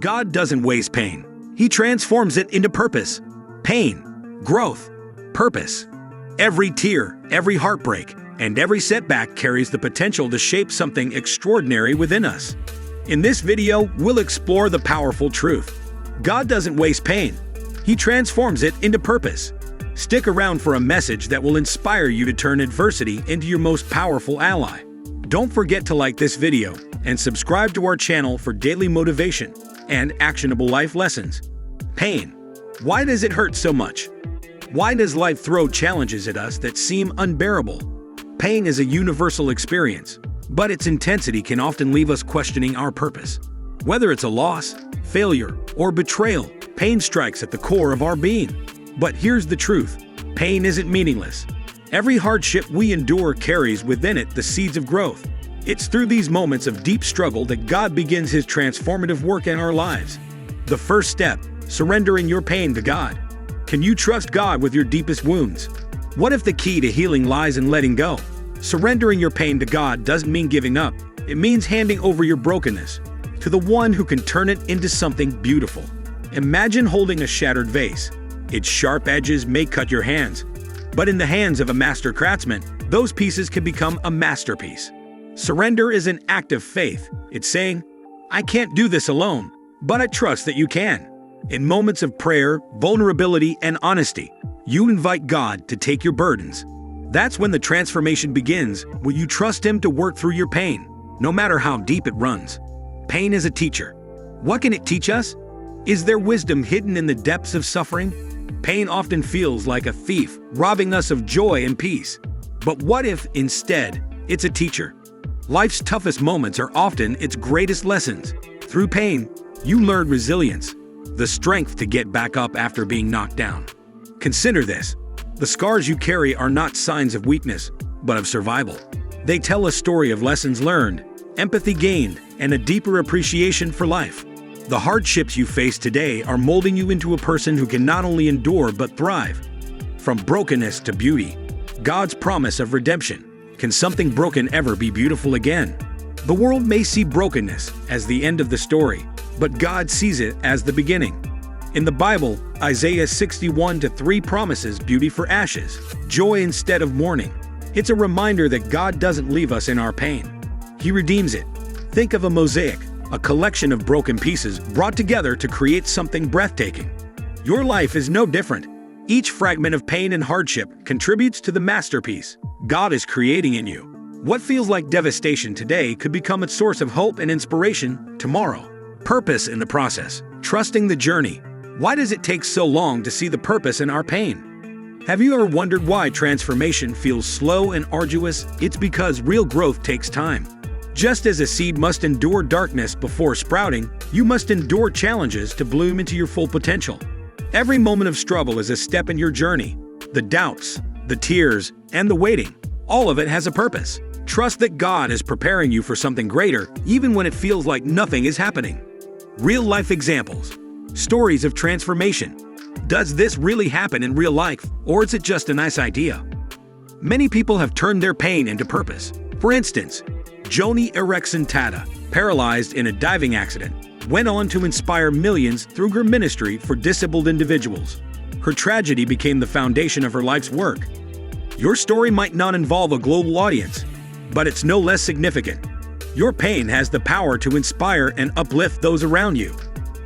God doesn't waste pain. He transforms it into purpose. Pain, growth, purpose. Every tear, every heartbreak, and every setback carries the potential to shape something extraordinary within us. In this video, we'll explore the powerful truth. God doesn't waste pain. He transforms it into purpose. Stick around for a message that will inspire you to turn adversity into your most powerful ally. Don't forget to like this video and subscribe to our channel for daily motivation and actionable life lessons. Pain. Why does it hurt so much? Why does life throw challenges at us that seem unbearable? Pain is a universal experience, but its intensity can often leave us questioning our purpose. Whether it's a loss, failure, or betrayal, pain strikes at the core of our being. But here's the truth. Pain isn't meaningless. Every hardship we endure carries within it the seeds of growth. It's through these moments of deep struggle that God begins His transformative work in our lives. The first step, surrendering your pain to God. Can you trust God with your deepest wounds? What if the key to healing lies in letting go? Surrendering your pain to God doesn't mean giving up. It means handing over your brokenness to the one who can turn it into something beautiful. Imagine holding a shattered vase. Its sharp edges may cut your hands, but in the hands of a master craftsman, those pieces can become a masterpiece. Surrender is an act of faith. It's saying, I can't do this alone, but I trust that you can. In moments of prayer, vulnerability, and honesty, you invite God to take your burdens. That's when the transformation begins, when you trust Him to work through your pain, no matter how deep it runs. Pain is a teacher. What can it teach us? Is there wisdom hidden in the depths of suffering? Pain often feels like a thief, robbing us of joy and peace. But what if, instead, it's a teacher? Life's toughest moments are often its greatest lessons. Through pain, you learn resilience, the strength to get back up after being knocked down. Consider this. The scars you carry are not signs of weakness, but of survival. They tell a story of lessons learned, empathy gained, and a deeper appreciation for life. The hardships you face today are molding you into a person who can not only endure but thrive. From brokenness to beauty, God's promise of redemption. Can something broken ever be beautiful again? The world may see brokenness as the end of the story, but God sees it as the beginning. In the Bible, Isaiah 61:3 promises beauty for ashes, joy instead of mourning. It's a reminder that God doesn't leave us in our pain. He redeems it. Think of a mosaic, a collection of broken pieces brought together to create something breathtaking. Your life is no different. Each fragment of pain and hardship contributes to the masterpiece God is creating in you. What feels like devastation today could become a source of hope and inspiration tomorrow. Purpose in the process. Trusting the journey. Why does it take so long to see the purpose in our pain? Have you ever wondered why transformation feels slow and arduous? It's because real growth takes time. Just as a seed must endure darkness before sprouting, you must endure challenges to bloom into your full potential. Every moment of struggle is a step in your journey. The doubts, the tears, and the waiting, all of it has a purpose. Trust that God is preparing you for something greater, even when it feels like nothing is happening. Real-life examples. Stories of transformation. Does this really happen in real life, or is it just a nice idea? Many people have turned their pain into purpose. For instance, Joni Eareckson Tada, paralyzed in a diving accident, went on to inspire millions through her ministry for disabled individuals. Her tragedy became the foundation of her life's work. Your story might not involve a global audience, but it's no less significant. Your pain has the power to inspire and uplift those around you.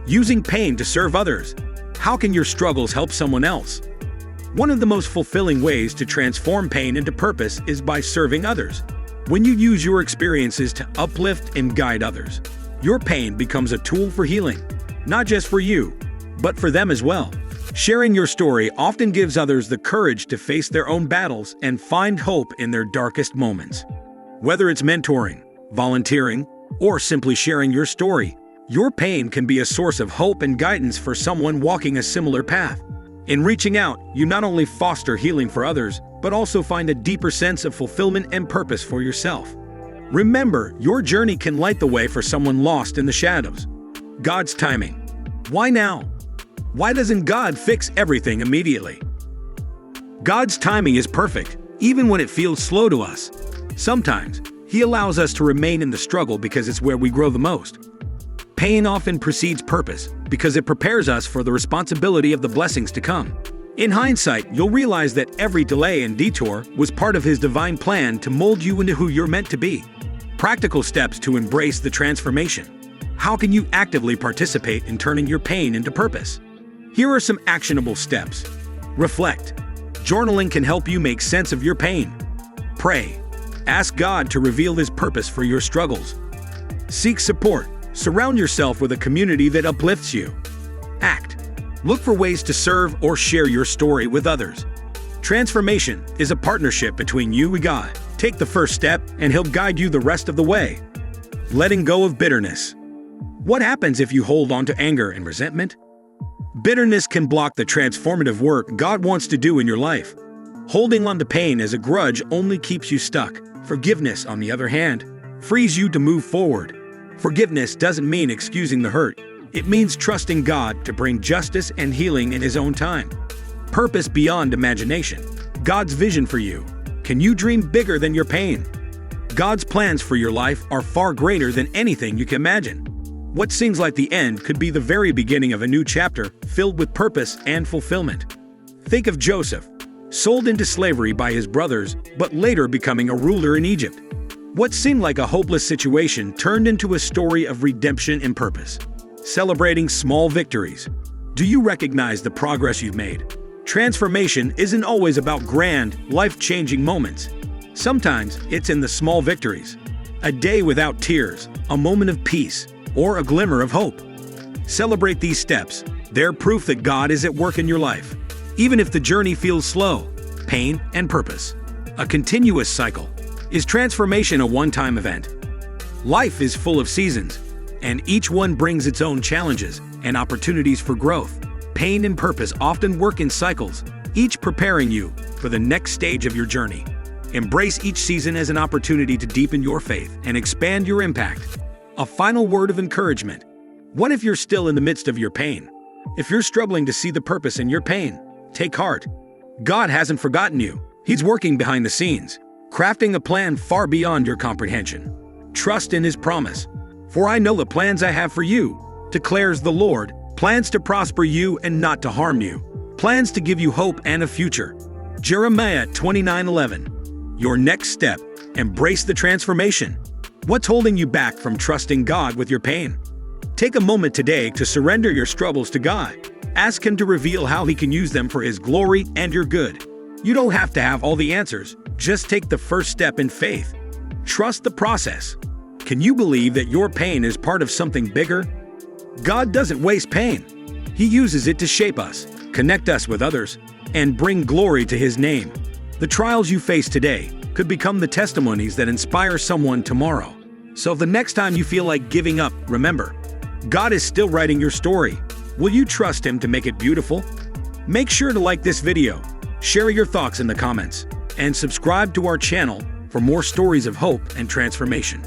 Using pain to serve others. How can your struggles help someone else? One of the most fulfilling ways to transform pain into purpose is by serving others. When you use your experiences to uplift and guide others, your pain becomes a tool for healing, not just for you, but for them as well. Sharing your story often gives others the courage to face their own battles and find hope in their darkest moments. Whether it's mentoring, volunteering, or simply sharing your story, your pain can be a source of hope and guidance for someone walking a similar path. In reaching out, you not only foster healing for others, but also find a deeper sense of fulfillment and purpose for yourself. Remember, your journey can light the way for someone lost in the shadows. God's timing. Why now? Why doesn't God fix everything immediately? God's timing is perfect, even when it feels slow to us. Sometimes, He allows us to remain in the struggle because it's where we grow the most. Pain often precedes purpose because it prepares us for the responsibility of the blessings to come. In hindsight, you'll realize that every delay and detour was part of His divine plan to mold you into who you're meant to be. Practical steps to embrace the transformation. How can you actively participate in turning your pain into purpose? Here are some actionable steps. Reflect. Journaling can help you make sense of your pain. Pray. Ask God to reveal His purpose for your struggles. Seek support. Surround yourself with a community that uplifts you. Act. Look for ways to serve or share your story with others. Transformation is a partnership between you and God. Take the first step, and He'll guide you the rest of the way. Letting go of bitterness. What happens if you hold on to anger and resentment? Bitterness can block the transformative work God wants to do in your life. Holding on to pain as a grudge only keeps you stuck. Forgiveness, on the other hand, frees you to move forward. Forgiveness doesn't mean excusing the hurt. It means trusting God to bring justice and healing in His own time. Purpose beyond imagination. God's vision for you. Can you dream bigger than your pain? God's plans for your life are far greater than anything you can imagine. What seems like the end could be the very beginning of a new chapter filled with purpose and fulfillment. Think of Joseph, sold into slavery by his brothers, but later becoming a ruler in Egypt. What seemed like a hopeless situation turned into a story of redemption and purpose. Celebrating small victories. Do you recognize the progress you've made? Transformation isn't always about grand, life-changing moments. Sometimes it's in the small victories. A day without tears, a moment of peace, or a glimmer of hope. Celebrate these steps. They're proof that God is at work in your life. Even if the journey feels slow. Pain and purpose. A continuous cycle. Is transformation a one-time event? Life is full of seasons, and each one brings its own challenges and opportunities for growth. Pain and purpose often work in cycles, each preparing you for the next stage of your journey. Embrace each season as an opportunity to deepen your faith and expand your impact. A final word of encouragement. What if you're still in the midst of your pain? If you're struggling to see the purpose in your pain, take heart. God hasn't forgotten you. He's working behind the scenes, crafting a plan far beyond your comprehension. Trust in His promise. For I know the plans I have for you, declares the Lord, plans to prosper you and not to harm you, plans to give you hope and a future. Jeremiah 29:11. Your next step. Embrace the transformation. What's holding you back from trusting God with your pain? Take a moment today to surrender your struggles to God. Ask Him to reveal how He can use them for His glory and your good. You don't have to have all the answers. Just take the first step in faith. Trust the process. Can you believe that your pain is part of something bigger? God doesn't waste pain. He uses it to shape us, connect us with others, and bring glory to His name. The trials you face today could become the testimonies that inspire someone tomorrow. So the next time you feel like giving up, remember, God is still writing your story. Will you trust Him to make it beautiful? Make sure to like this video, share your thoughts in the comments, and subscribe to our channel for more stories of hope and transformation.